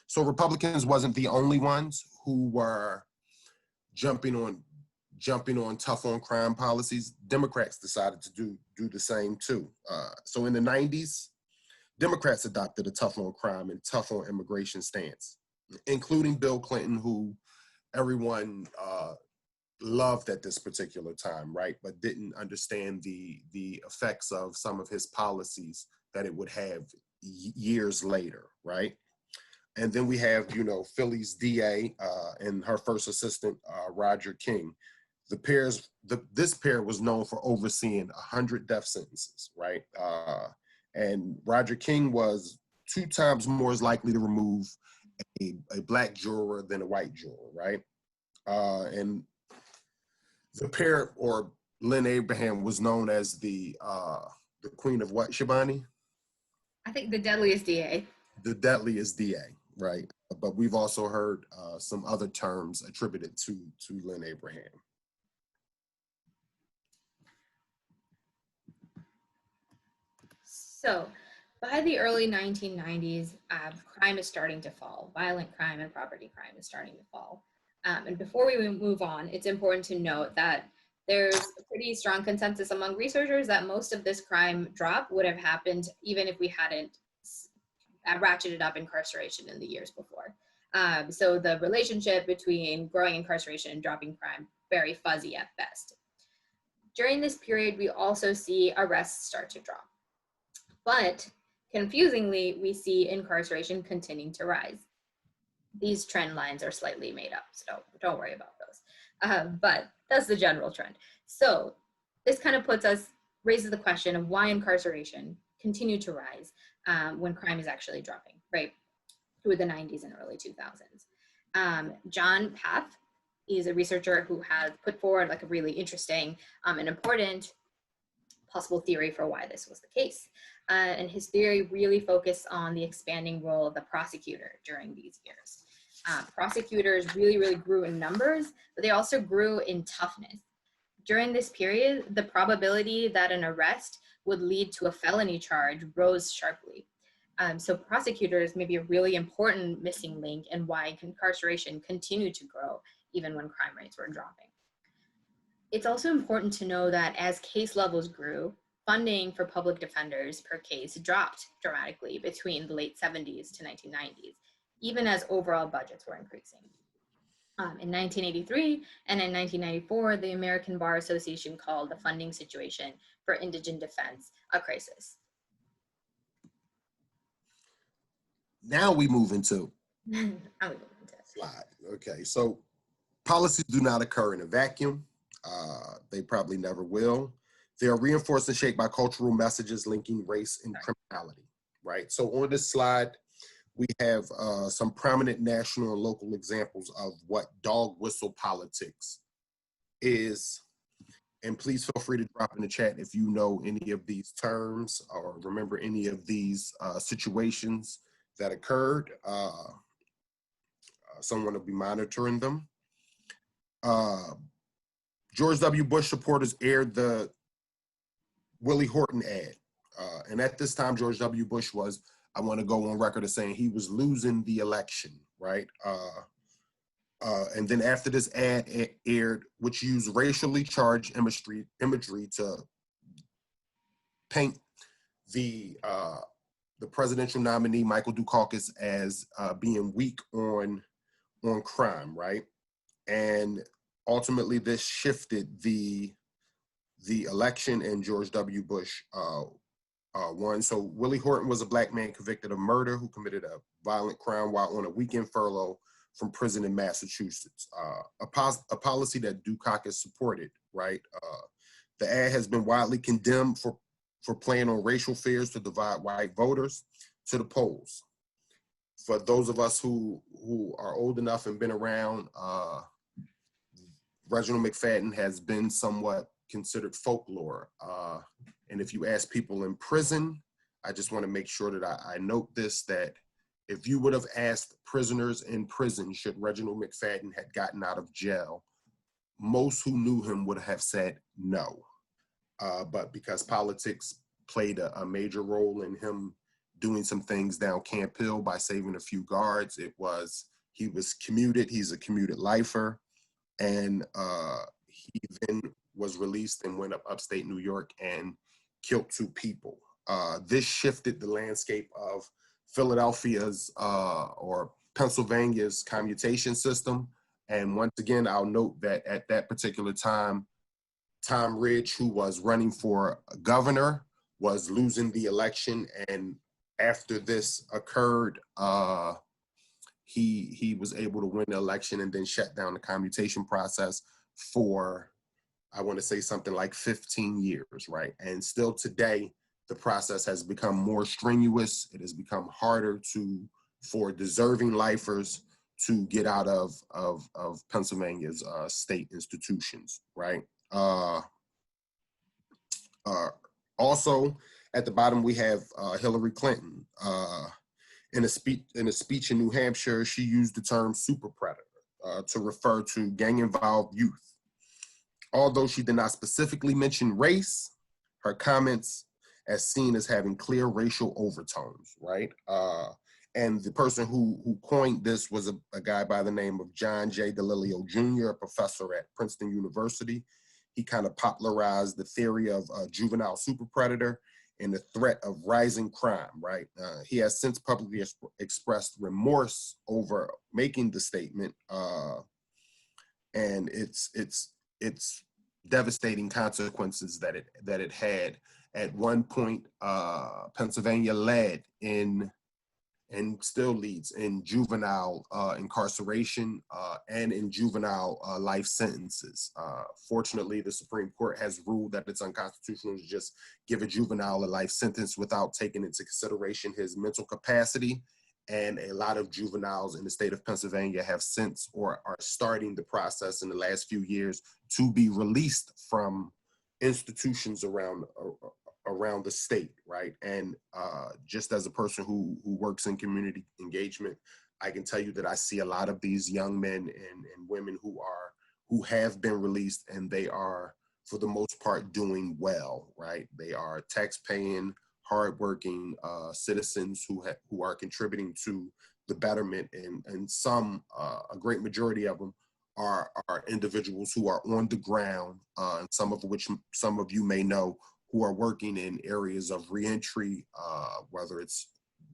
So Republicans wasn't the only ones who were jumping on tough on crime policies. Democrats decided to do the same too. So in the 90s, Democrats adopted a tough on crime and tough on immigration stance, including Bill Clinton, who everyone loved at this particular time, right? But didn't understand the effects of some of his policies that it would have years later, right? And then we have, Philly's DA and her first assistant, Roger King. This pair was known for overseeing 100 death sentences, right? And Roger King was 2 times more likely to remove a black juror than a white juror, right? And the pair, or Lynn Abraham, was known as the queen of what, Shabani? I think the deadliest DA. The deadliest DA, right? But we've also heard some other terms attributed to Lynn Abraham. So by the early 1990s, crime is starting to fall. Violent crime and property crime is starting to fall. And before we move on, it's important to note that there's a pretty strong consensus among researchers that most of this crime drop would have happened even if we hadn't ratcheted up incarceration in the years before. So the relationship between growing incarceration and dropping crime, very fuzzy at best. During this period, we also see arrests start to drop. But confusingly, we see incarceration continuing to rise. These trend lines are slightly made up, so don't worry about those. But that's the general trend. So this kind of raises the question of why incarceration continued to rise when crime is actually dropping, right, through the 90s and early 2000s. John Path is a researcher who has put forward like a really interesting and important possible theory for why this was the case. And his theory really focused on the expanding role of the prosecutor during these years. Prosecutors really grew in numbers, but they also grew in toughness. During this period, the probability that an arrest would lead to a felony charge rose sharply. So prosecutors may be a really important missing link in why incarceration continued to grow even when crime rates were dropping. It's also important to know that as case levels grew, funding for public defenders per case dropped dramatically between the late 70s to 1990s, even as overall budgets were increasing. In 1983 and in 1994, the American Bar Association called the funding situation for indigent defense a crisis. Now we move into slide. Okay, so policies do not occur in a vacuum. They probably never will. They are reinforced and shaped by cultural messages linking race and criminality, right? So on this slide, we have some prominent national and local examples of what dog whistle politics is. And please feel free to drop in the chat if you know any of these terms or remember any of these situations that occurred. Someone will be monitoring them. George W. Bush supporters aired the Willie Horton ad. And at this time, George W. Bush was, I want to go on record as saying he was losing the election, right? And then after this ad aired, which used racially charged imagery to paint the presidential nominee, Michael Dukakis, as being weak on crime, right? And ultimately this shifted the election, and George W. Bush won. So Willie Horton was a Black man convicted of murder who committed a violent crime while on a weekend furlough from prison in Massachusetts. A policy that Dukakis supported, right? The ad has been widely condemned for playing on racial fears to divide white voters to the polls. For those of us who are old enough and been around, Reginald McFadden has been somewhat considered folklore. And if you ask people in prison, I just want to make sure that I note this, that if you would have asked prisoners in prison, should Reginald McFadden had gotten out of jail, most who knew him would have said no. But because politics played a major role in him doing some things down Camp Hill by saving a few guards, he was commuted, he's a commuted lifer, and he then was released and went upstate New York and killed 2 people. This shifted the landscape of Philadelphia's or Pennsylvania's commutation system. And once again, I'll note that at that particular time, Tom Ridge, who was running for governor, was losing the election. And after this occurred, he was able to win the election and then shut down the commutation process for, I want to say something like 15 years, right? And still today, the process has become more strenuous. It has become harder for deserving lifers to get out of Pennsylvania's state institutions, right? Also, at the bottom, we have Hillary Clinton. In a speech in New Hampshire, she used the term super predator to refer to gang-involved youth. Although she did not specifically mention race, her comments as seen as having clear racial overtones, right? And the person who coined this was a guy by the name of John J. DeLilio Jr., a professor at Princeton University. He kind of popularized the theory of a juvenile super predator and the threat of rising crime, right? He has since publicly expressed remorse over making the statement, and it's devastating consequences that it had. At one point, Pennsylvania led in, and still leads in, juvenile incarceration and in juvenile life sentences. Fortunately, the Supreme Court has ruled that it's unconstitutional to just give a juvenile a life sentence without taking into consideration his mental capacity And a lot of juveniles in the state of Pennsylvania have since or are starting the process in the last few years to be released from institutions around the state, right? And just as a person who works in community engagement, I can tell you that I see a lot of these young men and women who have been released, and they are, for the most part, doing well, right? They are tax-paying, hardworking citizens who are contributing to the betterment, and some, a great majority of them, are individuals who are on the ground, and some of which some of you may know, who are working in areas of reentry, whether it's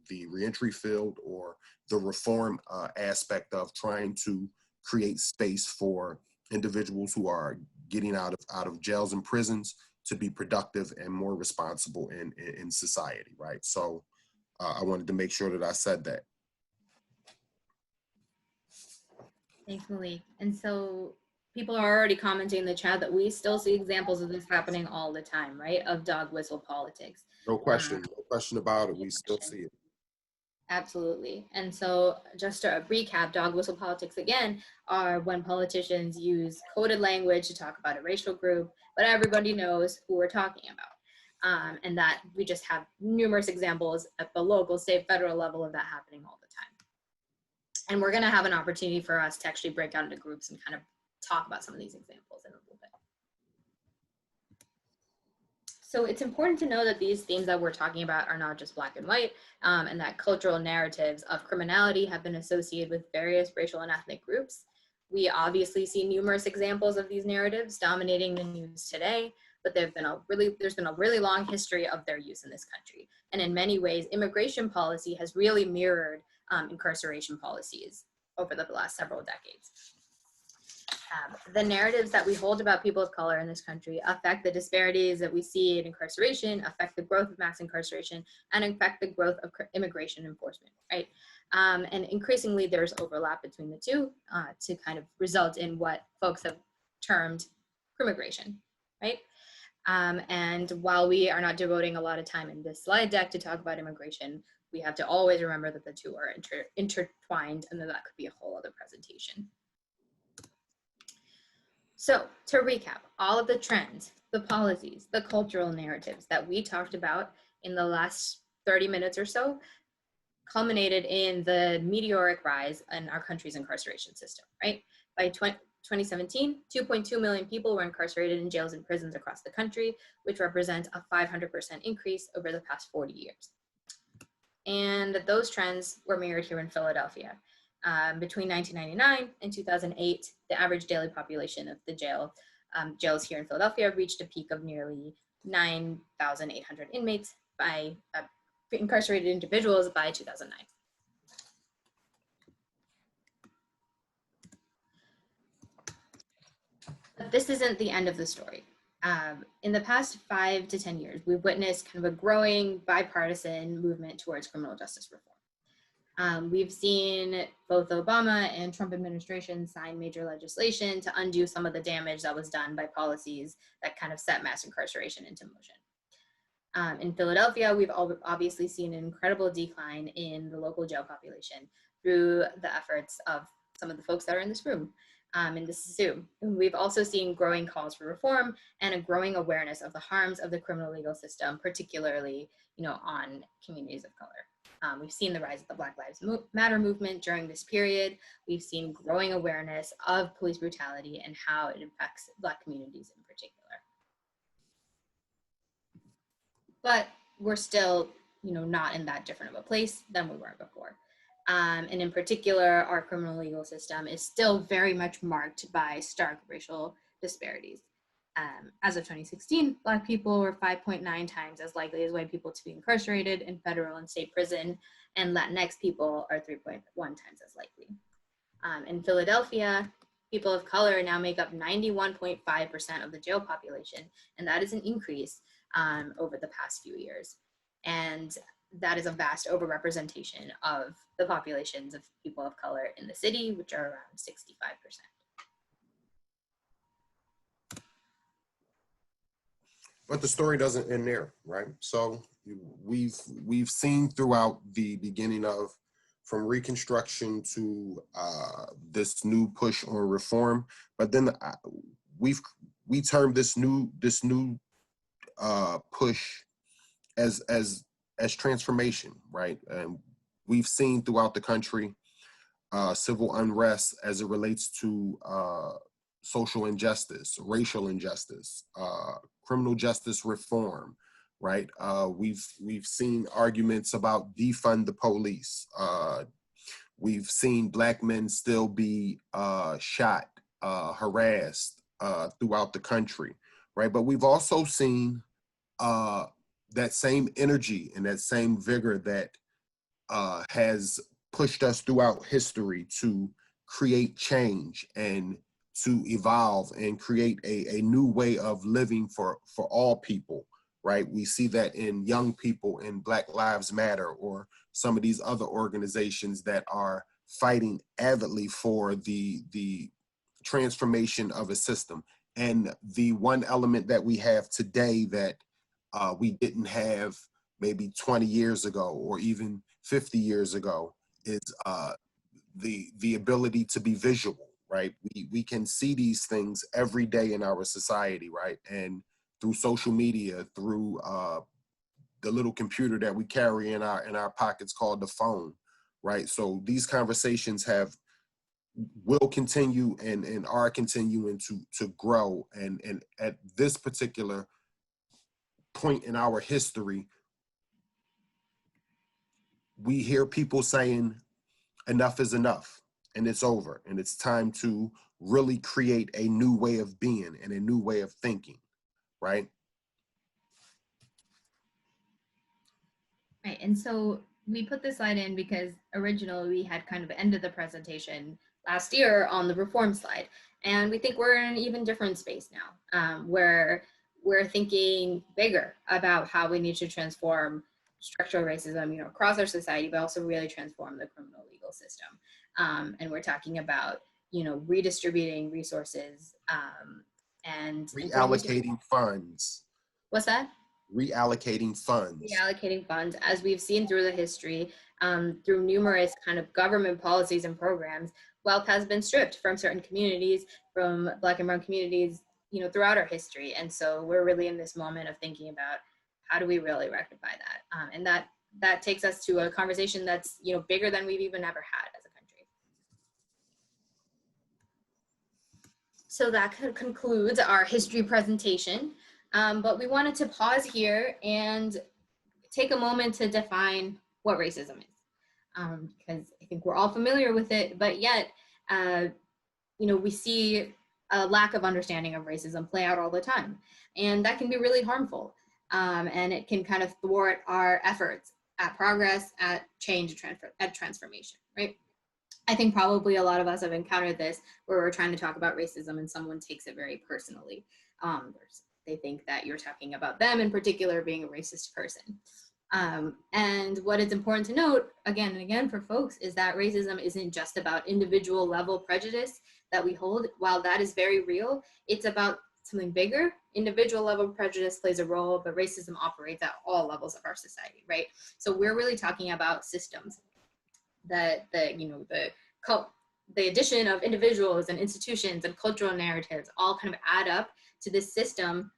the reentry field or the reform aspect of trying to create space for individuals who are getting out of jails and prisons to be productive and more responsible in society, right? So I wanted to make sure that I said that. Thanks, Malik. And so people are already commenting in the chat that we still see examples of this happening all the time, right? Of dog whistle politics. No question about it. We still see it. Absolutely. And so just to recap, dog whistle politics again are when politicians use coded language to talk about a racial group, but everybody knows who we're talking about. And that we just have numerous examples at the local, state, federal level of that happening all the time. And we're going to have an opportunity for us to actually break out into groups and kind of talk about some of these examples in a little bit. So it's important to know that these themes that we're talking about are not just black and white, and that cultural narratives of criminality have been associated with various racial and ethnic groups. We obviously see numerous examples of these narratives dominating the news today, but there's been a really long history of their use in this country. And in many ways, immigration policy has really mirrored incarceration policies over the last several decades. The narratives that we hold about people of color in this country affect the disparities that we see in incarceration, affect the growth of mass incarceration, and affect the growth of immigration enforcement, right? And increasingly there's overlap between the two to kind of result in what folks have termed crimmigration, right? And while we are not devoting a lot of time in this slide deck to talk about immigration, we have to always remember that the two are intertwined, and that could be a whole other presentation. So to recap, all of the trends, the policies, the cultural narratives that we talked about in the last 30 minutes or so culminated in the meteoric rise in our country's incarceration system, right? By 2017, 2.2 million people were incarcerated in jails and prisons across the country, which represents a 500% increase over the past 40 years. And those trends were mirrored here in Philadelphia. Between 1999 and 2008, the average daily population of the jails here in Philadelphia reached a peak of nearly 9,800 inmates by incarcerated individuals by 2009. But this isn't the end of the story. In the past 5 to 10 years, we've witnessed kind of a growing bipartisan movement towards criminal justice reform. We've seen both Obama and Trump administrations sign major legislation to undo some of the damage that was done by policies that kind of set mass incarceration into motion. In Philadelphia, we've obviously seen an incredible decline in the local jail population through the efforts of some of the folks that are in this room. And this is Zoom. We've also seen growing calls for reform and a growing awareness of the harms of the criminal legal system, particularly, on communities of color. We've seen the rise of the Black Lives Matter movement during this period. We've seen growing awareness of police brutality and how it affects Black communities in particular. But we're still, not in that different of a place than we were before. And in particular, our criminal legal system is still very much marked by stark racial disparities. As of 2016, Black people were 5.9 times as likely as white people to be incarcerated in federal and state prison, and Latinx people are 3.1 times as likely. In Philadelphia, people of color now make up 91.5% of the jail population, and that is an increase over the past few years. And that is a vast overrepresentation of the populations of people of color in the city, which are around 65%. But the story doesn't end there, right? So we've seen throughout the beginning of, from Reconstruction to this new push on reform. But then we term this new push as transformation, right? And we've seen throughout the country civil unrest as it relates to social injustice, racial injustice, criminal justice reform, right? We've seen arguments about defund the police. We've seen Black men still be shot, harassed throughout the country, right? But we've also seen that same energy and that same vigor that has pushed us throughout history to create change and to evolve and create a new way of living for all people, right? We see that in young people in Black Lives Matter or some of these other organizations that are fighting avidly for the transformation of a system. And the one element that we have today that we didn't have maybe 20 years ago or even 50 years ago is the ability to be visual, right? We can see these things every day in our society, right? And through social media, through the little computer that we carry in our pockets called the phone, right? So these conversations will continue and are continuing to grow. And at this particular point in our history, we hear people saying enough is enough and it's over and it's time to really create a new way of being and a new way of thinking, right? Right, and so we put this slide in because originally we had kind of ended the presentation last year on the reform slide. And we think we're in an even different space now, where we're thinking bigger about how we need to transform structural racism, across our society, but also really transform the criminal legal system. And we're talking about, redistributing resources and reallocating funds. What's that? Reallocating funds. Reallocating funds, as we've seen through the history, through numerous kind of government policies and programs, wealth has been stripped from certain communities, from Black and brown communities, throughout our history. And so we're really in this moment of thinking about how do we really rectify that? And that takes us to a conversation that's, bigger than we've even ever had as a country. So that concludes our history presentation. But we wanted to pause here and take a moment to define what racism is, because I think we're all familiar with it, but yet, we see a lack of understanding of racism play out all the time, and that can be really harmful, and it can kind of thwart our efforts at progress, at change, at transformation, right? I think probably a lot of us have encountered this where we're trying to talk about racism and someone takes it very personally. They think that you're talking about them in particular being a racist person. And what is important to note again and again for folks is that racism isn't just about individual level prejudice that we hold. While that is very real, it's about something bigger. Individual level prejudice plays a role, but racism operates at all levels of our society, right? So we're really talking about systems that the addition of individuals and institutions and cultural narratives all kind of add up to this system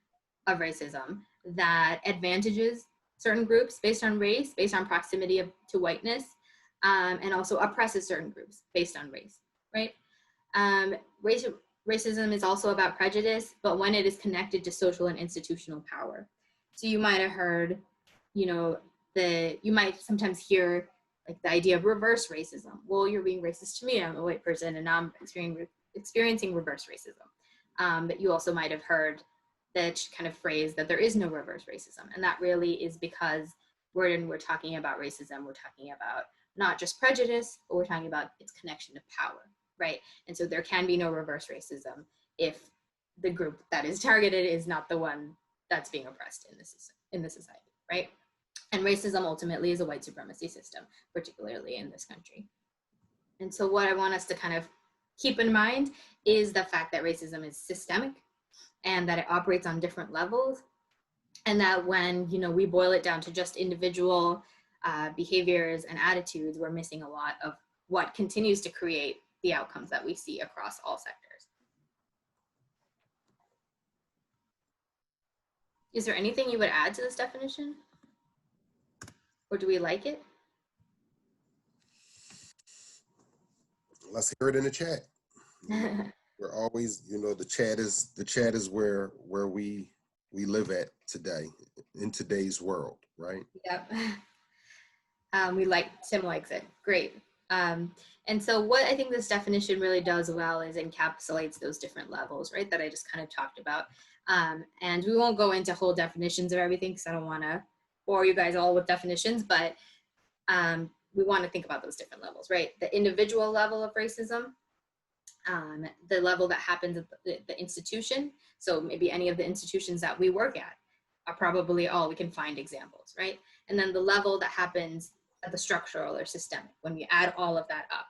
of racism that advantages certain groups based on race, based on proximity to whiteness, and also oppresses certain groups based on race, right? Racism is also about prejudice, but when it is connected to social and institutional power. So you might have heard, you might sometimes hear like the idea of reverse racism. Well, you're being racist to me, I'm a white person, and now I'm experiencing reverse racism. But you also might have heard that kind of phrase that there is no reverse racism. And that really is because when we're talking about racism, we're talking about not just prejudice, but we're talking about its connection to power, right? And so there can be no reverse racism if the group that is targeted is not the one that's being oppressed in the society, right? And racism ultimately is a white supremacy system, particularly in this country. And so what I want us to kind of keep in mind is the fact that racism is systemic and that it operates on different levels. And that when, we boil it down to just individual behaviors and attitudes, we're missing a lot of what continues to create the outcomes that we see across all sectors. Is there anything you would add to this definition? Or do we like it? Let's hear it in the chat. We're always, the chat is where we live at today, in today's world, right? Yep. Tim likes it. Great. And so what I think this definition really does well is encapsulates those different levels, right, that I just kind of talked about. And we won't go into whole definitions of everything because I don't want to bore you guys all with definitions, but we want to think about those different levels, right? The individual level of racism, the level that happens at the institution. So maybe any of the institutions that we work at are probably all we can find examples, right? And then the level that happens at the structural or systemic, when we add all of that up.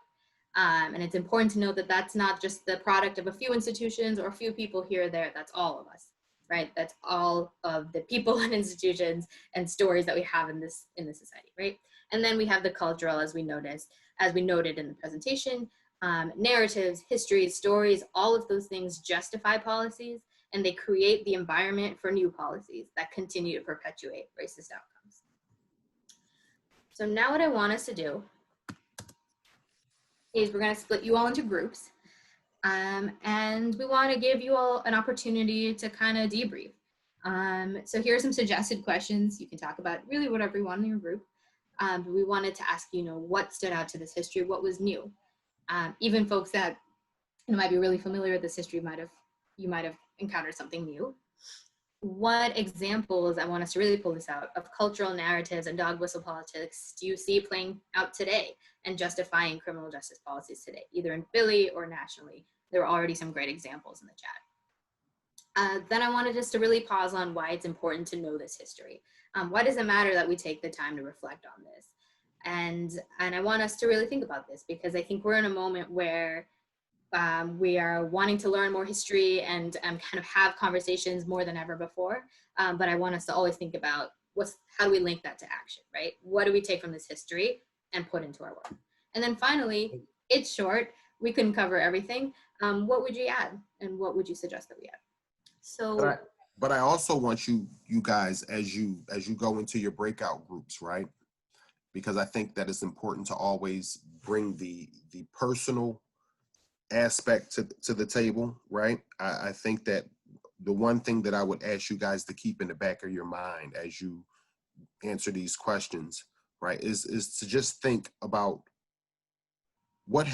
And it's important to note that that's not just the product of a few institutions or a few people here or there, that's all of us, right? That's all of the people and institutions and stories that we have in this society, right? And then we have the cultural, as we noted in the presentation, narratives, histories, stories, all of those things justify policies, and they create the environment for new policies that continue to perpetuate racist outcomes. So now what I want us to do is we're going to split you all into groups, and we want to give you all an opportunity to kind of debrief. So here are some suggested questions. You can talk about really whatever you want in your group. But we wanted to ask, what stood out to this history, what was new? Even folks that might be really familiar with this history, you might have encountered something new. What examples, I want us to really pull this out, of cultural narratives and dog whistle politics do you see playing out today and justifying criminal justice policies today, either in Philly or nationally? There are already some great examples in the chat. Then I wanted us to really pause on why it's important to know this history. Why does it matter that we take the time to reflect on this? And I want us to really think about this, because I think we're in a moment where we are wanting to learn more history and kind of have conversations more than ever before. But I want us to always think about how do we link that to action, right? What do we take from this history and put into our work? And then finally, it's short. We couldn't cover everything. What would you add, and what would you suggest that we add? So, but I also want you guys, as you go into your breakout groups, right? Because I think that it's important to always bring the personal aspect to the table, right? I think that the one thing that I would ask you guys to keep in the back of your mind as you answer these questions, right, is to just think about what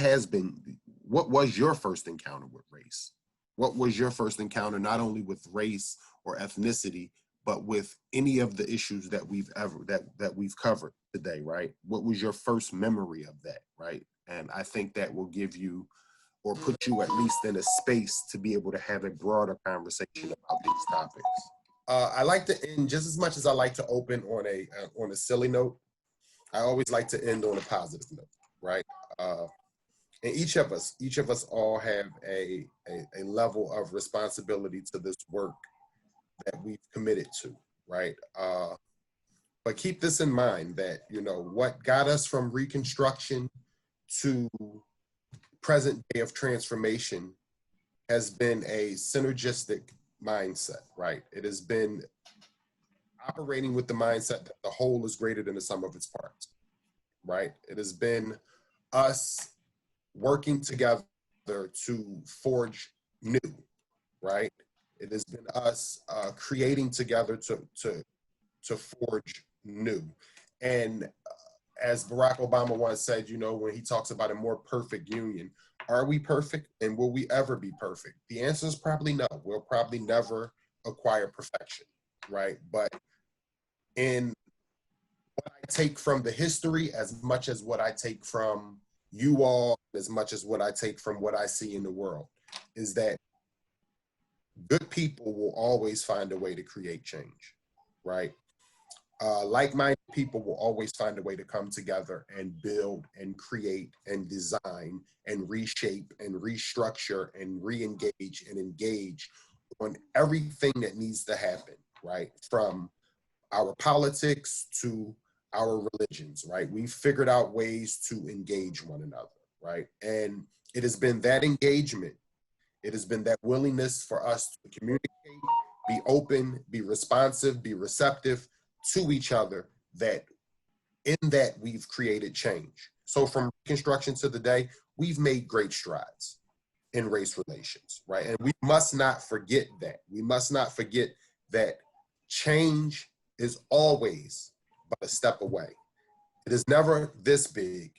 was your first encounter with race? What was your first encounter, not only with race or ethnicity, but with any of the issues that we've covered today, right? What was your first memory of that, right? And I think that will give you, or put you at least in a space to be able to have a broader conversation about these topics. I like to end, just as much as I like to open on a silly note, I always like to end on a positive note, right? And each of us all have a level of responsibility to this work that we've committed to, right? But keep this in mind that, what got us from Reconstruction to present day of transformation has been a synergistic mindset, right? It has been operating with the mindset that the whole is greater than the sum of its parts, right? It has been us working together to forge new, right? It has been us creating together to forge new. And as Barack Obama once said, when he talks about a more perfect union, are we perfect, and will we ever be perfect? The answer is probably no. We'll probably never acquire perfection, right? But in what I take from the history, as much as what I take from you all, as much as what I take from what I see in the world, is that good people will always find a way to create change, right? Like-minded people will always find a way to come together and build and create and design and reshape and restructure and re-engage and engage on everything that needs to happen, right? From our politics to our religions, right? We figured out ways to engage one another, right? And it has been that engagement, it has been that willingness for us to communicate, be open, be responsive, be receptive to each other, that in that we've created change. So from Reconstruction to the day, we've made great strides in race relations, right? And we must not forget that. We must not forget that change is always but a step away. It is never this big.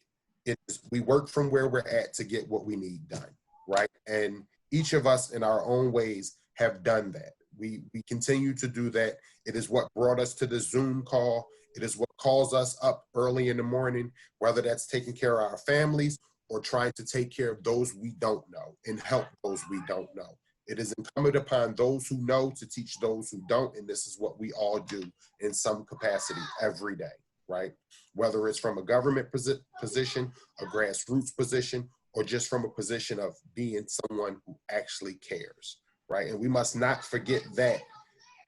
It is, we work from where we're at to get what we need done, right? And each of us in our own ways have done that. We continue to do that. It is what brought us to the Zoom call. It is what calls us up early in the morning, whether that's taking care of our families or trying to take care of those we don't know and help those we don't know. It is incumbent upon those who know to teach those who don't, and this is what we all do in some capacity every day, right? Whether it's from a government position, a grassroots position, or just from a position of being someone who actually cares, right? And we must not forget that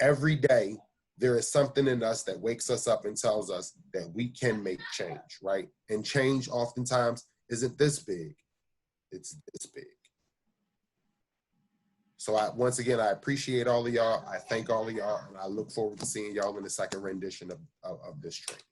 every day there is something in us that wakes us up and tells us that we can make change, right? And change oftentimes isn't this big, it's this big. So once again, I appreciate all of y'all. I thank all of y'all, and I look forward to seeing y'all in the second rendition of this training.